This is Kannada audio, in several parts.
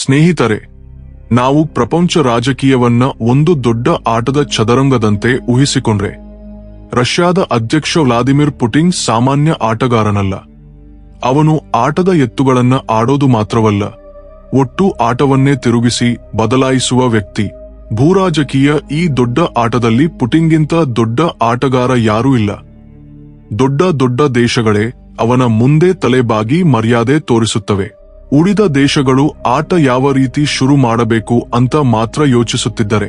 ಸ್ನೇಹಿತರೆ, ನಾವು ಪ್ರಪಂಚ ರಾಜಕೀಯವನ್ನ ಒಂದು ದೊಡ್ಡ ಆಟದ ಚದರಂಗದಂತೆ ಊಹಿಸಿಕೊಂಡ್ರೆ, ರಷ್ಯಾದ ಅಧ್ಯಕ್ಷ ವ್ಲಾದಿಮಿರ್ ಪುಟಿನ್ ಸಾಮಾನ್ಯ ಆಟಗಾರನಲ್ಲ. ಅವನು ಆಟದ ಎತ್ತುಗಳನ್ನ ಆಡೋದು ಮಾತ್ರವಲ್ಲ, ಒಟ್ಟು ಆಟವನ್ನೇ ತಿರುಗಿಸಿ ಬದಲಾಯಿಸುವ ವ್ಯಕ್ತಿ. ಭೂರಾಜಕೀಯ ಈ ದೊಡ್ಡ ಆಟದಲ್ಲಿ ಪುಟಿನ್ಗಿಂತ ದೊಡ್ಡ ಆಟಗಾರ ಯಾರೂ ಇಲ್ಲ. ದೊಡ್ಡ ದೊಡ್ಡ ದೇಶಗಳೇ ಅವನ ಮುಂದೆ ತಲೆಬಾಗಿ ಮರ್ಯಾದೆ ತೋರಿಸುತ್ತವೆ. ಉಳಿದ ದೇಶಗಳು ಆಟ ಯಾವ ರೀತಿ ಶುರು ಮಾಡಬೇಕು ಅಂತ ಮಾತ್ರ ಯೋಚಿಸುತ್ತಿದ್ದರೆ,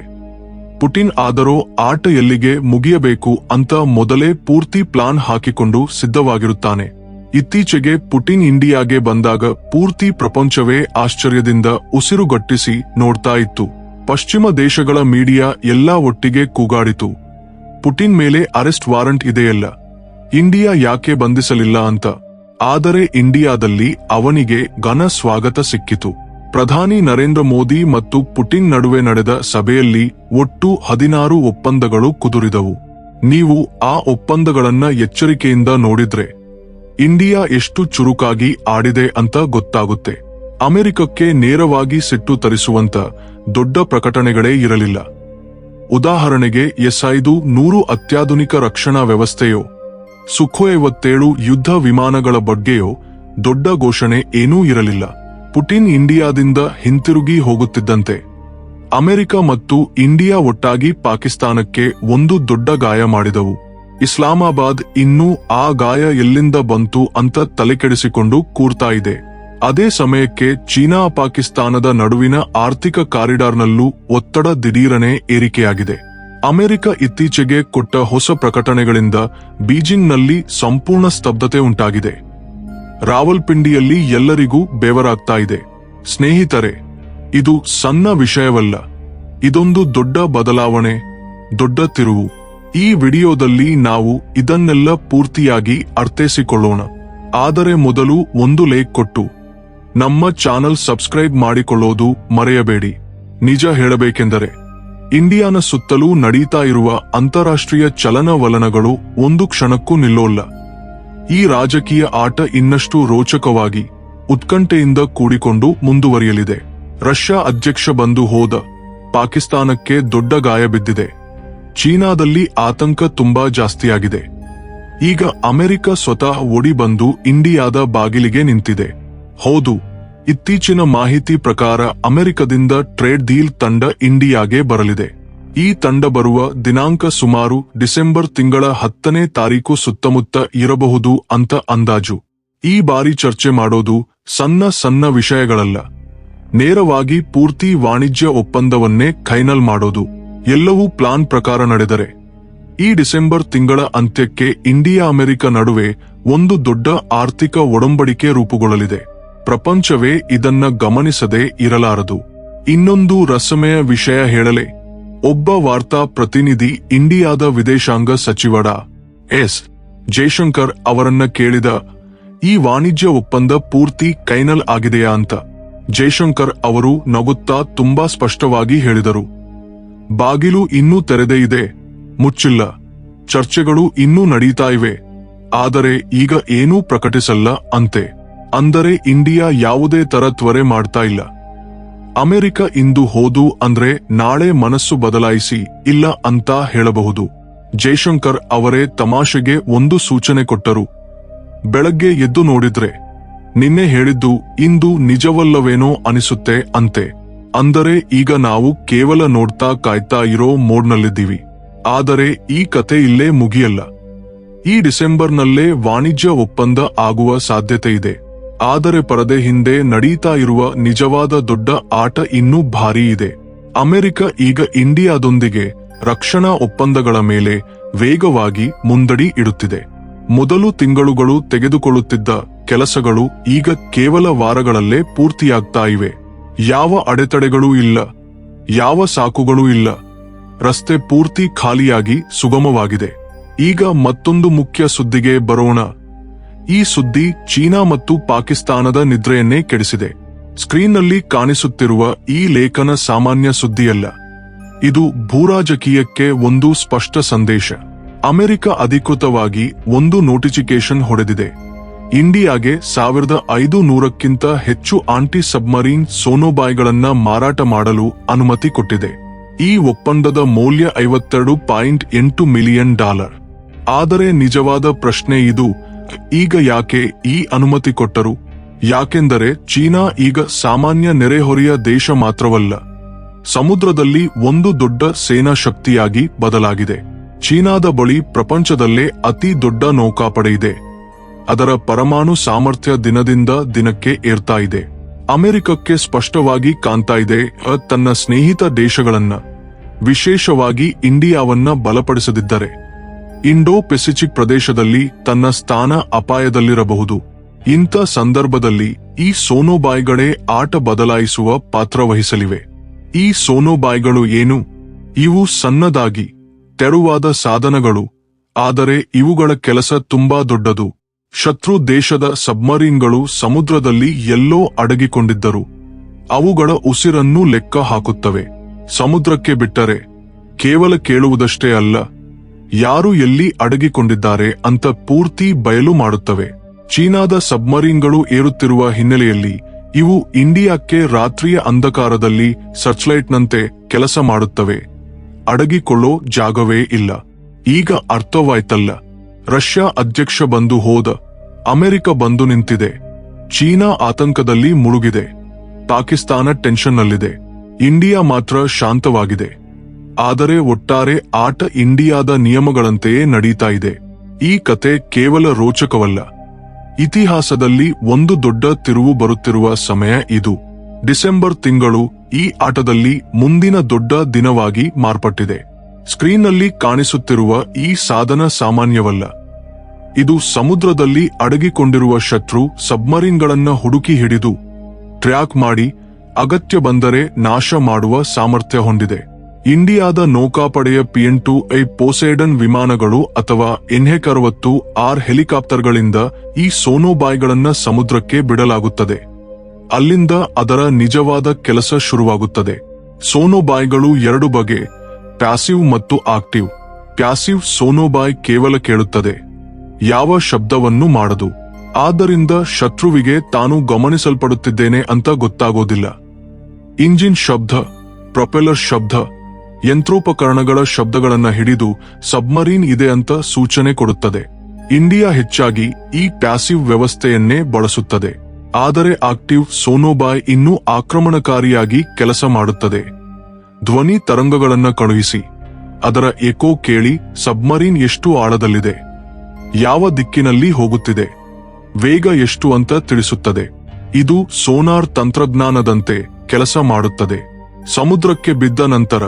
ಪುಟಿನ್ ಆದರೋ ಆಟ ಎಲ್ಲಿಗೆ ಮುಗಿಯಬೇಕು ಅಂತ ಮೊದಲೇ ಪೂರ್ತಿ ಪ್ಲಾನ್ ಹಾಕಿಕೊಂಡು ಸಿದ್ಧವಾಗಿರುತ್ತಾನೆ. ಇತ್ತೀಚೆಗೆ ಪುಟಿನ್ ಇಂಡಿಯಾಗೆ ಬಂದಾಗ ಪೂರ್ತಿ ಪ್ರಪಂಚವೇ ಆಶ್ಚರ್ಯದಿಂದ ಉಸಿರುಗಟ್ಟಿಸಿ ನೋಡ್ತಾ ಇತ್ತು. ಪಶ್ಚಿಮ ದೇಶಗಳ ಮೀಡಿಯಾ ಎಲ್ಲಾ ಒಟ್ಟಿಗೆ ಕೂಗಾಡಿತು, ಪುಟಿನ್ ಮೇಲೆ ಅರೆಸ್ಟ್ ವಾರಂಟ್ ಇದೆಯಲ್ಲ, ಇಂಡಿಯಾ ಯಾಕೆ ಬಂಧಿಸಲಿಲ್ಲ ಅಂತ. ಆದರೆ ಇಂಡಿಯಾದಲ್ಲಿ ಅವನಿಗೆ ಘನ ಸ್ವಾಗತ ಸಿಕ್ಕಿತು. ಪ್ರಧಾನಿ ನರೇಂದ್ರ ಮೋದಿ ಮತ್ತು ಪುಟಿನ್ ನಡುವೆ ನಡೆದ ಸಭೆಯಲ್ಲಿ ಒಟ್ಟು 16 ಒಪ್ಪಂದಗಳು ಕುದುರಿದವು. ನೀವು ಆ ಒಪ್ಪಂದಗಳನ್ನ ಎಚ್ಚರಿಕೆಯಿಂದ ನೋಡಿದ್ರೆ ಇಂಡಿಯಾ ಎಷ್ಟು ಚುರುಕಾಗಿ ಆಡಿದೆ ಅಂತ ಗೊತ್ತಾಗುತ್ತೆ. ಅಮೆರಿಕಕ್ಕೆ ನೇರವಾಗಿ ಸಿಟ್ಟು ತರಿಸುವಂತ ದೊಡ್ಡ ಪ್ರಕಟಣೆಗಳೇ ಇರಲಿಲ್ಲ. ಉದಾಹರಣೆಗೆ ಎಸ್-500 ಅತ್ಯಾಧುನಿಕ ರಕ್ಷಣಾ ವ್ಯವಸ್ಥೆಯೋ, ಸುಖೋಯ್ 57 ಯುದ್ಧ ವಿಮಾನಗಳ ಬಗ್ಗೆಯೋ ದೊಡ್ಡ ಘೋಷಣೆ ಏನೂ ಇರಲಿಲ್ಲ. ಪುಟಿನ್ ಇಂಡಿಯಾದಿಂದ ಹಿಂತಿರುಗಿ ಹೋಗುತ್ತಿದ್ದಂತೆ ಅಮೆರಿಕ ಮತ್ತು ಇಂಡಿಯಾ ಒಟ್ಟಾಗಿ ಪಾಕಿಸ್ತಾನಕ್ಕೆ ಒಂದು ದೊಡ್ಡ ಗಾಯ ಮಾಡಿದವು. ಇಸ್ಲಾಮಾಬಾದ್ ಇನ್ನೂ ಆ ಗಾಯ ಎಲ್ಲಿಂದ ಬಂತು ಅಂತ ತಲೆಕೆಡಿಸಿಕೊಂಡು ಕೂರ್ತಾ ಇದೆ. ಅದೇ ಸಮಯಕ್ಕೆ ಚೀನಾ ಪಾಕಿಸ್ತಾನದ ನಡುವಿನ ಆರ್ಥಿಕ ಕಾರಿಡಾರ್ನಲ್ಲೂ ಒತ್ತಡ ದಿಢೀರನೆ ಏರಿಕೆಯಾಗಿದೆ. ಅಮೆರಿಕ ಇತ್ತೀಚೆಗೆ ಕೊಟ್ಟ ಹೊಸ ಪ್ರಕಟಣೆಗಳಿಂದ ಬೀಜಿಂಗ್ನಲ್ಲಿ ಸಂಪೂರ್ಣ ಸ್ತಬ್ಧತೆ ಉಂಟಾಗಿದೆ. ರಾವಲ್ಪಿಂಡಿಯಲ್ಲಿ ಎಲ್ಲರಿಗೂ ಬೆವರಾಗ್ತಾ ಇದೆ. ಸ್ನೇಹಿತರೆ, ಇದು ಸಣ್ಣ ವಿಷಯವಲ್ಲ, ಇದೊಂದು ದೊಡ್ಡ ಬದಲಾವಣೆ, ದೊಡ್ಡ ತಿರುವು. ಈ ವಿಡಿಯೋದಲ್ಲಿ ನಾವು ಇದನ್ನೆಲ್ಲ ಪೂರ್ತಿಯಾಗಿ ಅರ್ಥೈಸಿಕೊಳ್ಳೋಣ. ಆದರೆ ಮೊದಲು ಒಂದು ಲೈಕ್ ಕೊಟ್ಟು ನಮ್ಮ ಚಾನಲ್ ಸಬ್ಸ್ಕ್ರೈಬ್ ಮಾಡಿಕೊಳ್ಳೋದು ಮರೆಯಬೇಡಿ. ನಿಜ ಹೇಳಬೇಕೆಂದರೆ, ಇಂಡಿಯಾನ ಸುತ್ತಲೂ ನಡೀತಾ ಇರುವ ಅಂತಾರಾಷ್ಟ್ರೀಯ ಚಲನವಲನಗಳು ಒಂದು ಕ್ಷಣಕ್ಕೂ ನಿಲ್ಲೋಲ್ಲ. ಈ ರಾಜಕೀಯ ಆಟ ಇನ್ನಷ್ಟು ರೋಚಕವಾಗಿ, ಉತ್ಕಂಠೆಯಿಂದ ಕೂಡಿಕೊಂಡು ಮುಂದುವರಿಯಲಿದೆ. ರಷ್ಯಾ ಅಧ್ಯಕ್ಷ ಬಂದು ಹೋದ, ಪಾಕಿಸ್ತಾನಕ್ಕೆ ದೊಡ್ಡ ಗಾಯ ಬಿದ್ದಿದೆ. ಚೀನಾದಲ್ಲಿ ಆತಂಕ ತುಂಬಾ ಜಾಸ್ತಿಯಾಗಿದೆ. ಈಗ ಅಮೆರಿಕ ಸ್ವತಃ ಓಡಿ ಬಂದು ಇಂಡಿಯಾದ ಬಾಗಿಲಿಗೆ ನಿಂತಿದೆ. ಹೌದು, ಇತ್ತೀಚಿನ ಮಾಹಿತಿ ಪ್ರಕಾರ ಅಮೆರಿಕದಿಂದ ಟ್ರೇಡ್ ಡೀಲ್ ತಂಡ ಇಂಡಿಯಾಗೆ ಬರಲಿದೆ. ಈ ತಂಡ ಬರುವ ದಿನಾಂಕ ಸುಮಾರು ಡಿಸೆಂಬರ್ ತಿಂಗಳ 10ನೇ ತಾರೀಕು ಸುತ್ತಮುತ್ತ ಇರಬಹುದು ಅಂತ ಅಂದಾಜು. ಈ ಬಾರಿ ಚರ್ಚೆ ಮಾಡೋದು ಸಣ್ಣ ಸಣ್ಣ ವಿಷಯಗಳಲ್ಲ, ನೇರವಾಗಿ ಪೂರ್ತಿ ವಾಣಿಜ್ಯ ಒಪ್ಪಂದವನ್ನೇ ಫೈನಲ್ ಮಾಡೋದು. ಎಲ್ಲವೂ ಪ್ಲಾನ್ ಪ್ರಕಾರ ನಡೆದರೆ ಈ ಡಿಸೆಂಬರ್ ತಿಂಗಳ ಅಂತ್ಯಕ್ಕೆ ಇಂಡಿಯಾ ಅಮೆರಿಕ ನಡುವೆ ಒಂದು ದೊಡ್ಡ ಆರ್ಥಿಕ ಒಡಂಬಡಿಕೆ ರೂಪುಗೊಳ್ಳಲಿದೆ. ಪ್ರಪಂಚವೇ ಇದನ್ನ ಗಮನಿಸದೆ ಇರಲಾರದು. ಇನ್ನೊಂದು ರಸಮಯ ವಿಷಯ ಹೇಳಲೇ, ಒಬ್ಬ ವಾರ್ತಾ ಪ್ರತಿನಿಧಿ ಇಂಡಿಯಾದ ವಿದೇಶಾಂಗ ಸಚಿವ ಎಸ್ ಜೈಶಂಕರ್ ಅವರನ್ನ ಕೇಳಿದ, ಈ ವಾಣಿಜ್ಯ ಒಪ್ಪಂದ ಪೂರ್ತಿ ಫೈನಲ್ ಆಗಿದೆಯಾ ಅಂತ. ಜೈಶಂಕರ್ ಅವರು ನಗುತ್ತಾ ತುಂಬಾ ಸ್ಪಷ್ಟವಾಗಿ ಹೇಳಿದರು, ಬಾಗಿಲು ಇನ್ನೂ ತೆರೆದೇ ಇದೆ, ಮುಚ್ಚಿಲ್ಲ. ಚರ್ಚೆಗಳು ಇನ್ನೂ ನಡೀತಾ ಇವೆ, ಆದರೆ ಈಗ ಏನೂ ಪ್ರಕಟಿಸಲ್ಲ ಅಂತೆ. ಅಂದರೆ ಇಂಡಿಯಾ ಯಾವುದೇ ತರ ತ್ವರೆ ಮಾಡ್ತಾ ಇಲ್ಲ. ಅಮೆರಿಕ ಇಂದು ಹೋದು ಅಂದ್ರೆ ನಾಳೆ ಮನಸ್ಸು ಬದಲಾಯಿಸಿ ಇಲ್ಲ ಅಂತ ಹೇಳಬಹುದು. ಜೈಶಂಕರ್ ಅವರೇ ತಮಾಷೆಗೆ ಒಂದು ಸೂಚನೆ ಕೊಟ್ಟರು, ಬೆಳಗ್ಗೆ ಎದ್ದು ನೋಡಿದ್ರೆ ನಿನ್ನೆ ಹೇಳಿದ್ದು ಇಂದು ನಿಜವಲ್ಲವೇನೋ ಅನಿಸುತ್ತೆ ಅಂತೆ. ಅಂದರೆ ಈಗ ನಾವು ಕೇವಲ ನೋಡ್ತಾ ಕಾಯ್ತಾ ಇರೋ ಮೋಡ್ನಲ್ಲಿದ್ದೀವಿ. ಆದರೆ ಈ ಕತೆ ಇಲ್ಲೇ ಮುಗಿಯಲ್ಲ. ಈ ಡಿಸೆಂಬರ್ನಲ್ಲೇ ವಾಣಿಜ್ಯ ಒಪ್ಪಂದ ಆಗುವ ಸಾಧ್ಯತೆ ಇದೆ. ಆದರೆ ಪರದೆ ಹಿಂದೆ ನಡೀತಾ ಇರುವ ನಿಜವಾದ ದೊಡ್ಡ ಆಟ ಇನ್ನೂ ಭಾರೀ ಇದೆ. ಅಮೆರಿಕ ಈಗ ಇಂಡಿಯಾದೊಂದಿಗೆ ರಕ್ಷಣಾ ಒಪ್ಪಂದಗಳ ಮೇಲೆ ವೇಗವಾಗಿ ಮುಂದಡಿ ಇಡುತ್ತಿದೆ. ಮೊದಲು ತಿಂಗಳುಗಳು ತೆಗೆದುಕೊಳ್ಳುತ್ತಿದ್ದ ಕೆಲಸಗಳು ಈಗ ಕೇವಲ ವಾರಗಳಲ್ಲೇ ಪೂರ್ತಿಯಾಗ್ತಾ ಇವೆ. ಯಾವ ಅಡೆತಡೆಗಳೂ ಇಲ್ಲ, ಯಾವ ಸಾಕುಗಳೂ ಇಲ್ಲ. ರಸ್ತೆ ಪೂರ್ತಿ ಖಾಲಿಯಾಗಿ ಸುಗಮವಾಗಿದೆ. ಈಗ ಮತ್ತೊಂದು ಮುಖ್ಯ ಸುದ್ದಿಗೆ ಬರೋಣ. ಈ ಸುದ್ದಿ ಚೀನಾ ಮತ್ತು ಪಾಕಿಸ್ತಾನದ ನಿದ್ರೆಯನ್ನೇ ಕೆಡಿಸಿದೆ. ಸ್ಕ್ರೀನ್ನಲ್ಲಿ ಕಾಣಿಸುತ್ತಿರುವ ಈ ಲೇಖನ ಸಾಮಾನ್ಯ ಸುದ್ದಿಯಲ್ಲ, ಇದು ಭೂರಾಜಕೀಯಕ್ಕೆ ಒಂದು ಸ್ಪಷ್ಟ ಸಂದೇಶ. ಅಮೆರಿಕ ಅಧಿಕೃತವಾಗಿ ಒಂದು ನೋಟಿಫಿಕೇಶನ್ ಹೊಡೆದಿದೆ. ಇಂಡಿಯಾಗೆ 1500ಕ್ಕಿಂತ ಹೆಚ್ಚು ಆಂಟಿ ಸಬ್ಮರೀನ್ ಸೋನೋಬಾಯ್ಗಳನ್ನ ಮಾರಾಟ ಮಾಡಲು ಅನುಮತಿ ಕೊಟ್ಟಿದೆ. ಈ ಒಪ್ಪಂದದ ಮೌಲ್ಯ $52.8 ಮಿಲಿಯನ್. ಆದರೆ ನಿಜವಾದ ಪ್ರಶ್ನೆ ಇದು, ಈಗ ಯಾಕೆ ಈ ಅನುಮತಿ ಕೊಟ್ಟರು? ಯಾಕೆಂದರೆ ಚೀನಾ ಈಗ ಸಾಮಾನ್ಯ ನೆರೆಹೊರೆಯ ದೇಶ ಮಾತ್ರವಲ್ಲ, ಸಮುದ್ರದಲ್ಲಿ ಒಂದು ದೊಡ್ಡ ಸೇನಾ ಶಕ್ತಿಯಾಗಿ ಬದಲಾಗಿದೆ. ಚೀನಾದ ಬಳಿ ಪ್ರಪಂಚದಲ್ಲೇ ಅತಿ ದೊಡ್ಡ ನೌಕಾಪಡೆ ಇದೆ. ಅದರ ಪರಮಾಣು ಸಾಮರ್ಥ್ಯ ದಿನದಿಂದ ದಿನಕ್ಕೆ ಏರ್ತಾ ಇದೆ. ಅಮೆರಿಕಕ್ಕೆ ಸ್ಪಷ್ಟವಾಗಿ ಕಾಣ್ತಾ ಇದೆ, ತನ್ನ ಸ್ನೇಹಿತ ದೇಶಗಳನ್ನ, ವಿಶೇಷವಾಗಿ ಇಂಡಿಯಾವನ್ನ ಬಲಪಡಿಸದಿದ್ದರೆ ಇಂಡೋ ಪೆಸಿಫಿಕ್ ಪ್ರದೇಶದಲ್ಲಿ ತನ್ನ ಸ್ಥಾನ ಅಪಾಯದಲ್ಲಿರಬಹುದು. ಇಂಥ ಸಂದರ್ಭದಲ್ಲಿ ಈ ಸೋನೋಬಾಯ್ಗಳೇ ಆಟ ಬದಲಾಯಿಸುವ ಪಾತ್ರ ವಹಿಸಲಿವೆ. ಈ ಸೋನೋಬಾಯ್ಗಳು ಏನು? ಇವು ಸಣ್ಣದಾಗಿ ತೆರುವಾದ ಸಾಧನಗಳು, ಆದರೆ ಇವುಗಳ ಕೆಲಸ ತುಂಬಾ ದೊಡ್ಡದು. ಶತ್ರು ದೇಶದ ಸಬ್ಮರೀನ್ಗಳು ಸಮುದ್ರದಲ್ಲಿ ಎಲ್ಲೋ ಅಡಗಿಕೊಂಡಿದ್ದರು. ಅವುಗಳ ಉಸಿರನ್ನು ಲೆಕ್ಕ ಹಾಕುತ್ತವೆ. ಸಮುದ್ರಕ್ಕೆ ಬಿಟ್ಟರೆ ಕೇವಲ ಕೇಳುವುದಷ್ಟೇ ಅಲ್ಲ, ಯಾರು ಎಲ್ಲಿ ಅಡಗಿಕೊಂಡಿದ್ದಾರೆ ಅಂತ ಪೂರ್ತಿ ಬಯಲು ಮಾಡುತ್ತವೆ. ಚೀನಾದ ಸಬ್ಮರೀನ್ಗಳು ಏರುತ್ತಿರುವ ಹಿನ್ನೆಲೆಯಲ್ಲಿ ಇವು ಇಂಡಿಯಾಕ್ಕೆ ರಾತ್ರಿಯ ಅಂಧಕಾರದಲ್ಲಿ ಸರ್ಚ್ಲೈಟ್ನಂತೆ ಕೆಲಸ ಮಾಡುತ್ತವೆ. ಅಡಗಿಕೊಳ್ಳೋ ಜಾಗವೇ ಇಲ್ಲ. ಈಗ ಅರ್ಥವಾಯ್ತಲ್ಲ, ರಷ್ಯಾ ಅಧ್ಯಕ್ಷ ಬಂದು ಹೋದ, ಅಮೆರಿಕ ಬಂದು ನಿಂತಿದೆ, ಚೀನಾ ಆತಂಕದಲ್ಲಿ ಮುಳುಗಿದೆ, ಪಾಕಿಸ್ತಾನ ಟೆನ್ಷನ್ನಲ್ಲಿದೆ, ಇಂಡಿಯಾ ಮಾತ್ರ ಶಾಂತವಾಗಿದೆ. ಆದರೆ ಒಟ್ಟಾರೆ ಆಟ ಇಂಡಿಯಾದ ನಿಯಮಗಳಂತೆಯೇ ನಡೀತಾ ಇದೆ. ಈ ಕತೆ ಕೇವಲ ರೋಚಕವಲ್ಲ, ಇತಿಹಾಸದಲ್ಲಿ ಒಂದು ದೊಡ್ಡ ತಿರುವು ಬರುತ್ತಿರುವ ಸಮಯ ಇದು. ಡಿಸೆಂಬರ್ ತಿಂಗಳು ಈ ಆಟದಲ್ಲಿ ಮುಂದಿನ ದೊಡ್ಡ ದಿನವಾಗಿ ಮಾರ್ಪಟ್ಟಿದೆ. ಸ್ಕ್ರೀನ್ನಲ್ಲಿ ಕಾಣಿಸುತ್ತಿರುವ ಈ ಸಾಧನ ಸಾಮಾನ್ಯವಲ್ಲ. ಇದು ಸಮುದ್ರದಲ್ಲಿ ಅಡಗಿಕೊಂಡಿರುವ ಶತ್ರು ಸಬ್ಮರೀನ್ಗಳನ್ನ ಹುಡುಕಿ ಹಿಡಿದು ಟ್ರ್ಯಾಕ್ ಮಾಡಿ ಅಗತ್ಯ ಬಂದರೆ ನಾಶ ಮಾಡುವ ಸಾಮರ್ಥ್ಯ ಹೊಂದಿದೆ. ಇಂಡಿಯಾದ ನೌಕಾಪಡೆಯ PN-2A ಪೋಸೈಡನ್ ವಿಮಾನಗಳು ಅಥವಾ NH-60R ಹೆಲಿಕಾಪ್ಟರ್ಗಳಿಂದ ಈ ಸೋನೋಬಾಯ್ಗಳನ್ನ ಸಮುದ್ರಕ್ಕೆ ಬಿಡಲಾಗುತ್ತದೆ. ಅಲ್ಲಿಂದ ಅದರ ನಿಜವಾದ ಕೆಲಸ ಶುರುವಾಗುತ್ತದೆ. ಸೋನೋಬಾಯ್ಗಳು ಎರಡು ಬಗೆ, ಪ್ಯಾಸಿವ್ ಮತ್ತು ಆಕ್ಟಿವ್. ಪ್ಯಾಸಿವ್ ಸೋನೋಬಾಯ್ ಕೇವಲ ಕೇಳುತ್ತದೆ, ಯಾವ ಶಬ್ದವನ್ನು ಮಾಡದು. ಆದ್ದರಿಂದ ಶತ್ರುವಿಗೆ ತಾನು ಗಮನಿಸಲ್ಪಡುತ್ತಿದ್ದೇನೆ ಅಂತ ಗೊತ್ತಾಗೋದಿಲ್ಲ. ಇಂಜಿನ್ ಶಬ್ದ, ಪ್ರೊಪೆಲ್ಲರ್ ಶಬ್ದ, ಯಂತ್ರೋಪಕರಣಗಳ ಶಬ್ದಗಳನ್ನ ಹಿಡಿದು ಸಬ್ಮರೀನ್ ಇದೆ ಅಂತ ಸೂಚನೆ ಕೊಡುತ್ತದೆ. ಇಂಡಿಯಾ ಹೆಚ್ಚಾಗಿ ಈ ಪ್ಯಾಸಿವ್ ವ್ಯವಸ್ಥೆಯನ್ನೇ ಬಳಸುತ್ತದೆ. ಆದರೆ ಆಕ್ಟಿವ್ ಸೋನೋಬಾಯ್ ಇನ್ನೂ ಆಕ್ರಮಣಕಾರಿಯಾಗಿ ಕೆಲಸ ಮಾಡುತ್ತದೆ. ಧ್ವನಿ ತರಂಗಗಳನ್ನ ಕಳುಹಿಸಿ ಅದರ ಎಕೋ ಕೇಳಿ ಸಬ್ಮರೀನ್ ಎಷ್ಟು ಆಳದಲ್ಲಿದೆ, ಯಾವ ದಿಕ್ಕಿನಲ್ಲಿ ಹೋಗುತ್ತಿದೆ, ವೇಗ ಎಷ್ಟು ಅಂತ ತಿಳಿಸುತ್ತದೆ. ಇದು ಸೋನಾರ್ ತಂತ್ರಜ್ಞಾನದಂತೆ ಕೆಲಸ ಮಾಡುತ್ತದೆ. ಸಮುದ್ರಕ್ಕೆ ಬಿದ್ದ ನಂತರ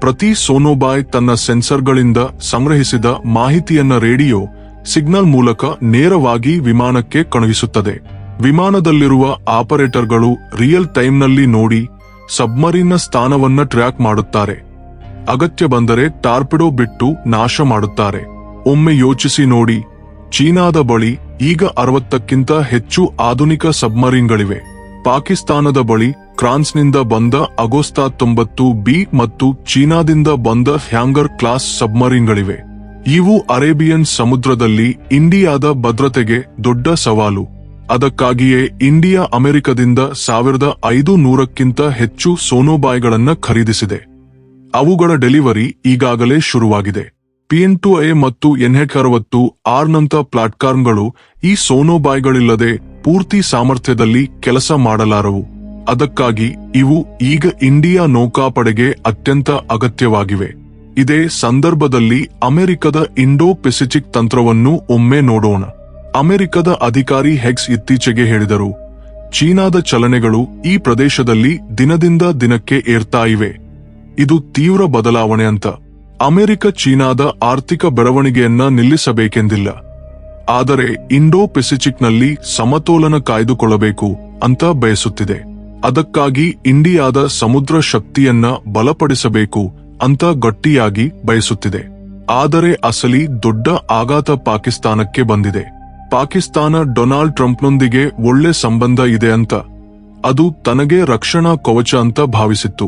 ಪ್ರತಿ ಸೋನೋಬಾಯ್ ತನ್ನ ಸೆನ್ಸರ್ಗಳಿಂದ ಸಂಗ್ರಹಿಸಿದ ಮಾಹಿತಿಯನ್ನ ರೇಡಿಯೋ ಸಿಗ್ನಲ್ ಮೂಲಕ ನೇರವಾಗಿ ವಿಮಾನಕ್ಕೆ ಕಳುಹಿಸುತ್ತದೆ. ವಿಮಾನದಲ್ಲಿರುವ ಆಪರೇಟರ್ಗಳು ರಿಯಲ್ ಟೈಮ್ನಲ್ಲಿ ನೋಡಿ ಸಬ್ಮರೀನ್ನ ಸ್ಥಾನವನ್ನ ಟ್ರ್ಯಾಕ್ ಮಾಡುತ್ತಾರೆ. ಅಗತ್ಯ ಬಂದರೆ ಟಾರ್ಪಿಡೋ ಬಿಟ್ಟು ನಾಶ ಮಾಡುತ್ತಾರೆ. ಒಮ್ಮೆ ಯೋಚಿಸಿ ನೋಡಿ, ಚೀನಾದ ಬಳಿ ಈಗ 60ಕ್ಕಿಂತ ಹೆಚ್ಚು ಆಧುನಿಕ ಸಬ್ಮರೀನ್ಗಳಿವೆ. ಪಾಕಿಸ್ತಾನದ ಬಳಿ ಫ್ರಾನ್ಸ್ನಿಂದ ಬಂದ ಅಗೋಸ್ತಾ 90B ಮತ್ತು ಚೀನಾದಿಂದ ಬಂದ ಹ್ಯಾಂಗರ್ ಕ್ಲಾಸ್ ಸಬ್ಮರೀನ್ಗಳಿವೆ. ಇವು ಅರೇಬಿಯನ್ ಸಮುದ್ರದಲ್ಲಿ ಇಂಡಿಯಾದ ಭದ್ರತೆಗೆ ದೊಡ್ಡ ಸವಾಲು. ಅದಕ್ಕಾಗಿಯೇ ಇಂಡಿಯಾ ಅಮೆರಿಕದಿಂದ 1500ಕ್ಕಿಂತ ಹೆಚ್ಚು ಸೋನೋಬಾಯ್ಗಳನ್ನ ಖರೀದಿಸಿದೆ. ಅವುಗಳ ಡೆಲಿವರಿ ಈಗಾಗಲೇ ಶುರುವಾಗಿದೆ. PN-2A ಮತ್ತು NH-60R ನಂತ ಪ್ಲಾಟ್ಫಾರ್ಮ್ಗಳು ಈ ಸೋನೋಬಾಯ್ಗಳಿಲ್ಲದೆ ಪೂರ್ತಿ ಸಾಮರ್ಥ್ಯದಲ್ಲಿ ಕೆಲಸ ಮಾಡಲಾರವು. ಅದಕ್ಕಾಗಿ ಇವು ಈಗ ಇಂಡಿಯಾ ನೌಕಾಪಡೆಗೆ ಅತ್ಯಂತ ಅಗತ್ಯವಾಗಿವೆ. ಇದೇ ಸಂದರ್ಭದಲ್ಲಿ ಅಮೆರಿಕದ ಇಂಡೋ ಪೆಸಿಫಿಕ್ ತಂತ್ರವನ್ನು ಒಮ್ಮೆ ನೋಡೋಣ. ಅಮೆರಿಕದ ಅಧಿಕಾರಿ ಹೆಗ್ಸ್ ಇತ್ತೀಚೆಗೆ ಹೇಳಿದರು, ಚೀನಾದ ಚಲನೆಗಳು ಈ ಪ್ರದೇಶದಲ್ಲಿ ದಿನದಿಂದ ದಿನಕ್ಕೆ ಏರ್ತಾ ಇವೆ. ಇದು ತೀವ್ರ ಬದಲಾವಣೆ ಅಂತ. ಅಮೆರಿಕ ಚೀನಾದ ಆರ್ಥಿಕ ಬೆಳವಣಿಗೆಯನ್ನ ನಿಲ್ಲಿಸಬೇಕೆಂದಿಲ್ಲ, ಆದರೆ ಇಂಡೋ ಪೆಸಿಫಿಕ್ನಲ್ಲಿ ಸಮತೋಲನ ಕಾಯ್ದುಕೊಳ್ಳಬೇಕು ಅಂತ ಬಯಸುತ್ತಿದೆ. ಅದಕ್ಕಾಗಿ ಇಂಡಿಯಾದ ಸಮುದ್ರ ಶಕ್ತಿಯನ್ನ ಬಲಪಡಿಸಬೇಕು ಅಂತ ಗಟ್ಟಿಯಾಗಿ ಬಯಸುತ್ತಿದೆ. ಆದರೆ ಅಸಲಿ ದೊಡ್ಡ ಆಘಾತ ಪಾಕಿಸ್ತಾನಕ್ಕೆ ಬಂದಿದೆ. ಪಾಕಿಸ್ತಾನ ಡೊನಾಲ್ಡ್ ಟ್ರಂಪ್ನೊಂದಿಗೆ ಒಳ್ಳೆ ಸಂಬಂಧ ಇದೆ ಅಂತ, ಅದು ತನಗೆ ರಕ್ಷಣಾ ಕವಚ ಅಂತ ಭಾವಿಸಿತ್ತು.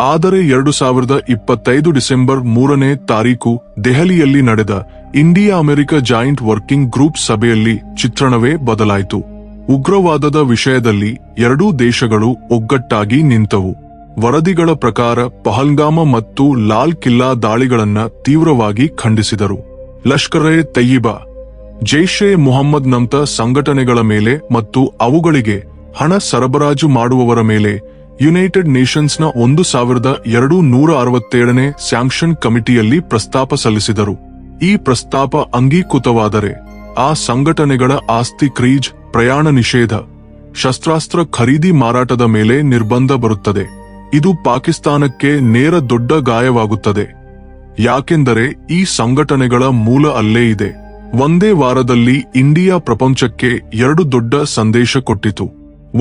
ಆದರೆ 2025 ಡಿಸೆಂಬರ್ 3ನೇ ತಾರೀಕು ದೆಹಲಿಯಲ್ಲಿ ನಡೆದ India America joint working group ಸಭೆಯಲ್ಲಿ ಚಿತ್ರಣವೇ ಬದಲಾಯಿತು. ಉಗ್ರವಾದದ ವಿಷಯದಲ್ಲಿ ಎರಡೂ ದೇಶಗಳು ಒಗ್ಗಟ್ಟಾಗಿ ನಿಂತವು. ವರದಿಗಳ ಪ್ರಕಾರ ಪಹಲ್ಗಾಮ ಮತ್ತು ಲಾಲ್ ಕಿಲ್ಲಾ ದಾಳಿಗಳನ್ನ ತೀವ್ರವಾಗಿ ಖಂಡಿಸಿದರು. ಲಷ್ಕರ್ ಎ ತಯ್ಯಿಬಾ, ಜೈಷ್ ಎ ಮೊಹಮ್ಮದ್ನಂಥ ಸಂಘಟನೆಗಳ ಮೇಲೆ ಮತ್ತು ಅವುಗಳಿಗೆ ಹಣ ಸರಬರಾಜು ಮಾಡುವವರ ಮೇಲೆ ಯುನೈಟೆಡ್ ನೇಷನ್ಸ್ನ 1267ನೇ ಸ್ಯಾಂಕ್ಷನ್ ಕಮಿಟಿಯಲ್ಲಿ ಪ್ರಸ್ತಾಪ ಸಲ್ಲಿಸಿದರು. ಈ ಪ್ರಸ್ತಾಪ ಅಂಗೀಕೃತವಾದರೆ ಆ ಸಂಘಟನೆಗಳ ಆಸ್ತಿ ಕ್ರೀಜ್, ಪ್ರಯಾಣ ನಿಷೇಧ, ಶಸ್ತ್ರಾಸ್ತ್ರ ಖರೀದಿ ಮಾರಾಟದ ಮೇಲೆ ನಿರ್ಬಂಧ ಬರುತ್ತದೆ. ಇದು ಪಾಕಿಸ್ತಾನಕ್ಕೆ ನೇರ ದೊಡ್ಡ ಗಾಯವಾಗುತ್ತದೆ. ಯಾಕೆಂದರೆ ಈ ಸಂಘಟನೆಗಳ ಮೂಲ ಅಲ್ಲೇ ಇದೆ. ಒಂದೇ ವಾರದಲ್ಲಿ ಇಂಡಿಯಾ ಪ್ರಪಂಚಕ್ಕೆ ಎರಡು ದೊಡ್ಡ ಸಂದೇಶ ಕೊಟ್ಟಿತು.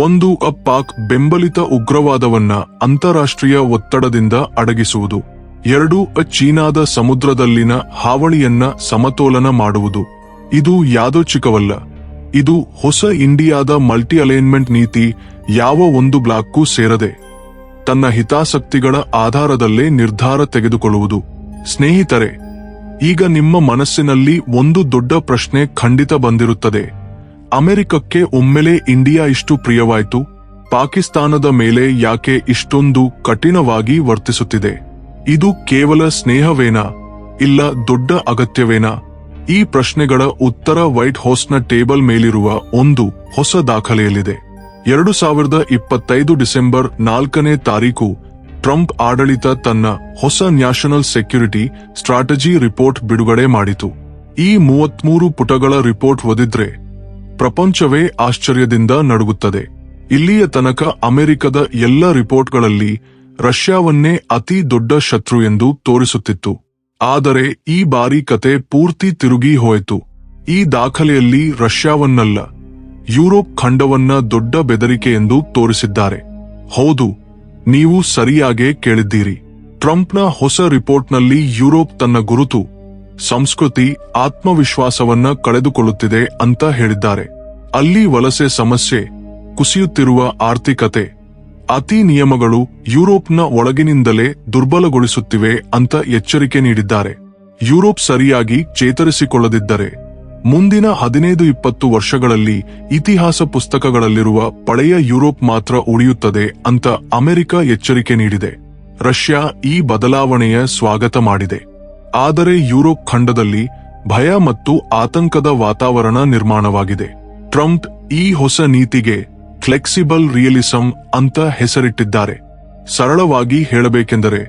ಒಂದು, ಪಾಕ್ ಬೆಂಬಲಿತ ಉಗ್ರವಾದವನ್ನ ಅಂತಾರಾಷ್ಟ್ರೀಯ ಒತ್ತಡದಿಂದ ಅಡಗಿಸುವುದು. 2, ಚೀನಾದ ಸಮುದ್ರದಲ್ಲಿನ ಹಾವಳಿಯನ್ನ ಸಮತೋಲನ ಮಾಡುವುದು. ಇದು ಯಾದೃಚ್ಛಿಕವಲ್ಲ. ಇದು ಹೊಸ ಇಂಡಿಯಾದ ಮಲ್ಟಿ ಅಲೈನ್ಮೆಂಟ್ ನೀತಿ. ಯಾವ ಒಂದು ಬ್ಲಾಕ್ಗೂ ಸೇರದೆ ತನ್ನ ಹಿತಾಸಕ್ತಿಗಳ ಆಧಾರದಲ್ಲೇ ನಿರ್ಧಾರ ತೆಗೆದುಕೊಳ್ಳುವುದು. ಸ್ನೇಹಿತರೆ, ಈಗ ನಿಮ್ಮ ಮನಸ್ಸಿನಲ್ಲಿ ಒಂದು ದೊಡ್ಡ ಪ್ರಶ್ನೆ ಖಂಡಿತ ಬಂದಿರುತ್ತದೆ. ಅಮೆರಿಕಕ್ಕೆ ಒಮ್ಮೆಲೆ ಇಂಡಿಯಾ ಇಷ್ಟು ಪ್ರಿಯವಾಯಿತು, ಪಾಕಿಸ್ತಾನದ ಮೇಲೆ ಯಾಕೆ ಇಷ್ಟೊಂದು ಕಠಿಣವಾಗಿ ವರ್ತಿಸುತ್ತಿದೆ? ಇದು ಕೇವಲ ಸ್ನೇಹವೇನಾ, ಇಲ್ಲ ದೊಡ್ಡ ಅಗತ್ಯವೇನಾ? ಈ ಪ್ರಶ್ನೆಗಳ ಉತ್ತರ ವೈಟ್ ಹೌಸ್ನ ಟೇಬಲ್ ಮೇಲಿರುವ ಒಂದು ಹೊಸ ದಾಖಲೆಯಲ್ಲಿದೆ. 2025 ಡಿಸೆಂಬರ್ 4ನೇ ತಾರೀಕು ಟ್ರಂಪ್ ಆಡಳಿತ ತನ್ನ ಹೊಸ ನ್ಯಾಷನಲ್ ಸೆಕ್ಯುರಿಟಿ ಸ್ಟ್ರಾಟಜಿ ರಿಪೋರ್ಟ್ ಬಿಡುಗಡೆ ಮಾಡಿತು. ಈ 33 ಪುಟಗಳ ರಿಪೋರ್ಟ್ ಓದಿದ್ರೆ ಪ್ರಪಂಚವೇ ಆಶ್ಚರ್ಯದಿಂದ ನಡುಗುತ್ತದೆ. ಇಲ್ಲಿಯ ತನಕ ಅಮೆರಿಕದ ಎಲ್ಲ ರಿಪೋರ್ಟ್ಗಳಲ್ಲಿ ರಷ್ಯಾವನ್ನೇ ಅತಿ ದೊಡ್ಡ ಶತ್ರು ಎಂದು ತೋರಿಸುತ್ತಿತ್ತು. ಆದರೆ ಈ ಬಾರಿ ಕತೆ ಪೂರ್ತಿ ತಿರುಗಿ ಹೋಯಿತು. ಈ ದಾಖಲೆಯಲ್ಲಿ ರಷ್ಯಾವನ್ನಲ್ಲ, ಯುರೋಪ್ ಖಂಡವನ್ನ ದೊಡ್ಡ ಬೆದರಿಕೆ ಎಂದು ತೋರಿಸಿದ್ದಾರೆ. ಹೌದು, ನೀವು ಸರಿಯಾಗೇ ಕೇಳಿದ್ದೀರಿ. ಟ್ರಂಪ್ನ ಹೊಸ ರಿಪೋರ್ಟ್ನಲ್ಲಿ ಯುರೋಪ್ ತನ್ನ ಗುರುತು, ಸಂಸ್ಕೃತಿ, ಆತ್ಮವಿಶ್ವಾಸವನ್ನ ಕಳೆದುಕೊಳ್ಳುತ್ತಿದೆ ಅಂತ ಹೇಳಿದ್ದಾರೆ. ಅಲ್ಲಿ ವಲಸೆ ಸಮಸ್ಯೆ, ಕುಸಿಯುತ್ತಿರುವ ಆರ್ಥಿಕತೆ, ಅತಿ ನಿಯಮಗಳು ಯುರೋಪ್ನ ಒಳಗಿನಿಂದಲೇ ದುರ್ಬಲಗೊಳಿಸುತ್ತಿವೆ ಅಂತ ಎಚ್ಚರಿಕೆ ನೀಡಿದ್ದಾರೆ. ಯುರೋಪ್ ಸರಿಯಾಗಿ ಚೇತರಿಸಿಕೊಳ್ಳದಿದ್ದರೆ ಮುಂದಿನ 15-20 ವರ್ಷಗಳಲ್ಲಿ ಇತಿಹಾಸ ಪುಸ್ತಕಗಳಲ್ಲಿರುವ ಪಳೆಯ ಯುರೋಪ್ ಮಾತ್ರ ಉಳಿಯುತ್ತದೆ ಅಂತ ಅಮೆರಿಕ ಎಚ್ಚರಿಕೆ ನೀಡಿದೆ. ರಷ್ಯಾ ಈ ಬದಲಾವಣೆಯ ಸ್ವಾಗತ ಮಾಡಿದೆ. ಆದರೆ ಯುರೋಪ್ ಖಂಡದಲ್ಲಿ ಭಯ ಮತ್ತು ಆತಂಕದ ವಾತಾವರಣ ನಿರ್ಮಾಣವಾಗಿದೆ. ಟ್ರಂಪ್ ಈ ಹೊಸ ನೀತಿಗೆ ಫ್ಲೆಕ್ಸಿಬಲ್ ರಿಯಲಿಸಂ ಅಂತ ಹೆಸರಿಟ್ಟಿದ್ದಾರೆ. ಸರಳವಾಗಿ ಹೇಳಬೇಕೆಂದರೆ,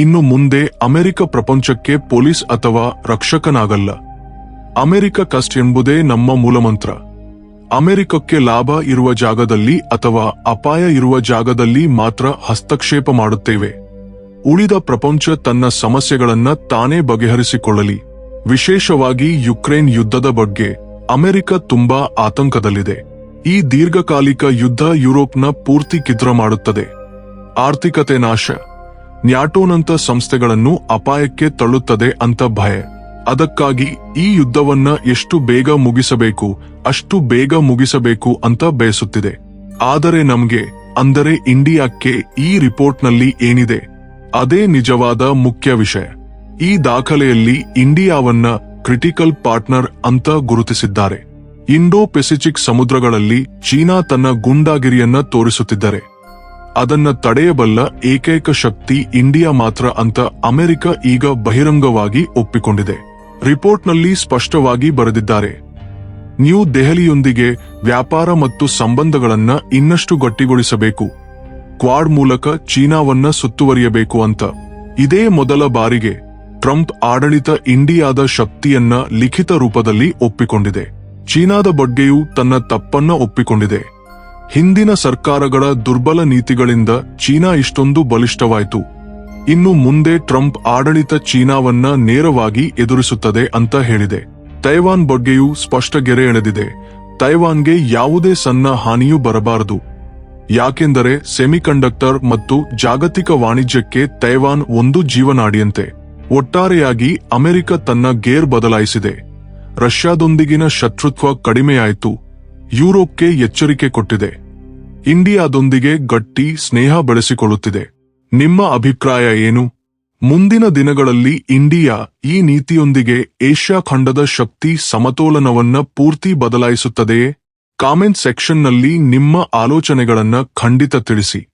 ಇನ್ನು ಮುಂದೆ ಅಮೆರಿಕ ಪ್ರಪಂಚಕ್ಕೆ ಪೊಲೀಸ್ ಅಥವಾ ರಕ್ಷಕನಾಗಲ್ಲ. ಅಮೆರಿಕ ಕಸ್ಟ್ ಎಂಬುದೇ ನಮ್ಮ ಮೂಲಮಂತ್ರ. ಅಮೆರಿಕಕ್ಕೆ ಲಾಭ ಇರುವ ಜಾಗದಲ್ಲಿ ಅಥವಾ ಅಪಾಯ ಇರುವ ಜಾಗದಲ್ಲಿ ಮಾತ್ರ ಹಸ್ತಕ್ಷೇಪ ಮಾಡುತ್ತೇವೆ. ಉಳಿದ ಪ್ರಪಂಚ ತನ್ನ ಸಮಸ್ಯೆಗಳನ್ನ ತಾನೇ ಬಗೆಹರಿಸಿಕೊಳ್ಳಲಿ. ವಿಶೇಷವಾಗಿ ಯುಕ್ರೇನ್ ಯುದ್ಧದ ಬಗ್ಗೆ ಅಮೆರಿಕ ತುಂಬಾ ಆತಂಕದಲ್ಲಿದೆ. ಈ ದೀರ್ಘಕಾಲಿಕ ಯುದ್ಧ ಯುರೋಪ್ನ ಪೂರ್ತಿ ಕಿದ್ರ ಮಾಡುತ್ತದೆ. ಆರ್ಥಿಕತೆ ನಾಶ, ನ್ಯಾಟೋನಂತ ಸಂಸ್ಥೆಗಳನ್ನು ಅಪಾಯಕ್ಕೆ ತಳ್ಳುತ್ತದೆ ಅಂತ ಭಯ. ಅದಕ್ಕಾಗಿ ಈ ಯುದ್ಧವನ್ನ ಎಷ್ಟು ಬೇಗ ಮುಗಿಸಬೇಕು ಅಷ್ಟು ಬೇಗ ಮುಗಿಸಬೇಕು ಅಂತ ಬಯಸುತ್ತಿದೆ. ಆದರೆ ನಮ್ಗೆ, ಅಂದರೆ ಇಂಡಿಯಾಕ್ಕೆ ಈ ರಿಪೋರ್ಟ್ನಲ್ಲಿ ಏನಿದೆ ಅದೇ ನಿಜವಾದ ಮುಖ್ಯ ವಿಷಯ. ಈ ದಾಖಲೆಯಲ್ಲಿ ಇಂಡಿಯಾವನ್ನ ಕ್ರಿಟಿಕಲ್ ಪಾರ್ಟ್ನರ್ ಅಂತ ಗುರುತಿಸಿದ್ದಾರೆ. ಇಂಡೋ ಪೆಸಿಫಿಕ್ ಸಮುದ್ರಗಳಲ್ಲಿ ಚೀನಾ ತನ್ನ ಗೂಂಡಾಗಿರಿಯನ್ನ ತೋರಿಸುತ್ತಿದ್ದರೆ ಅದನ್ನ ತಡೆಯಬಲ್ಲ ಏಕೈಕ ಶಕ್ತಿ ಇಂಡಿಯಾ ಮಾತ್ರ ಅಂತ ಅಮೆರಿಕ ಈಗ ಬಹಿರಂಗವಾಗಿ ಒಪ್ಪಿಕೊಂಡಿದೆ. ರಿಪೋರ್ಟ್ನಲ್ಲಿ ಸ್ಪಷ್ಟವಾಗಿ ಬರೆದಿದ್ದಾರೆ, ನ್ಯೂ ದೆಹಲಿಯೊಂದಿಗೆ ವ್ಯಾಪಾರ ಮತ್ತು ಸಂಬಂಧಗಳನ್ನ ಇನ್ನಷ್ಟು ಗಟ್ಟಿಗೊಳಿಸಬೇಕು, ಕ್ವಾಡ್ ಮೂಲಕ ಚೀನಾವನ್ನ ಸುತ್ತುವರಿಯಬೇಕು ಅಂತ. ಇದೇ ಮೊದಲ ಬಾರಿಗೆ ಟ್ರಂಪ್ ಆಡಳಿತ ಇಂಡಿಯಾದ ಶಕ್ತಿಯನ್ನ ಲಿಖಿತ ರೂಪದಲ್ಲಿ ಒಪ್ಪಿಕೊಂಡಿದೆ. ಚೀನಾದ ಬಗ್ಗೆಯೂ ತನ್ನ ತಪ್ಪನ್ನ ಒಪ್ಪಿಕೊಂಡಿದೆ. ಹಿಂದಿನ ಸರ್ಕಾರಗಳ ದುರ್ಬಲ ನೀತಿಗಳಿಂದ ಚೀನಾ ಇಷ್ಟೊಂದು ಬಲಿಷ್ಠವಾಯಿತು. ಇನ್ನು ಮುಂದೆ ಟ್ರಂಪ್ ಆಡಳಿತ ಚೀನಾವನ್ನ ನೇರವಾಗಿ ಎದುರಿಸುತ್ತದೆ ಅಂತ ಹೇಳಿದೆ. ತೈವಾನ್ ಬಗ್ಗೆಯೂ ಸ್ಪಷ್ಟ ಗೆರೆ ಎಳೆದಿದೆ. ತೈವಾನ್ಗೆ ಯಾವುದೇ ಸಣ್ಣ ಹಾನಿಯೂ ಬರಬಾರದು. ಯಾಕೆಂದರೆ ಸೆಮಿಕಂಡಕ್ಟರ್ ಮತ್ತು ಜಾಗತಿಕ ವಾಣಿಜ್ಯಕ್ಕೆ ತೈವಾನ್ ಒಂದು ಜೀವನಾಡಿಯಂತೆ. ಒಟ್ಟಾರೆಯಾಗಿ ಅಮೆರಿಕ ತನ್ನ ಗೇರ್ ಬದಲಾಯಿಸಿದೆ. ರಷ್ಯಾದೊಂದಿಗಿನ ಶತ್ರುತ್ವ ಕಡಿಮೆಯಾಯಿತು. ಯುರೋಪ್ಗೆ ಎಚ್ಚರಿಕೆ ಕೊಟ್ಟಿದೆ. ಇಂಡಿಯಾದೊಂದಿಗೆ ಗಟ್ಟಿ ಸ್ನೇಹ ಬೆಳೆಸಿಕೊಳ್ಳುತ್ತಿದೆ. ನಿಮ್ಮ ಅಭಿಪ್ರಾಯ ಏನು? ಮುಂದಿನ ದಿನಗಳಲ್ಲಿ ಇಂಡಿಯಾ ಈ ನೀತಿಯೊಂದಿಗೆ ಏಷ್ಯಾ ಖಂಡದ ಶಕ್ತಿ ಸಮತೋಲನವನ್ನ ಪೂರ್ತಿ ಬದಲಾಯಿಸುತ್ತದೆಯೇ? ಕಾಮೆಂಟ್ ಸೆಕ್ಷನ್ನಲ್ಲಿ ನಿಮ್ಮ ಆಲೋಚನೆಗಳನ್ನ ಖಂಡಿತ ತಿಳಿಸಿ.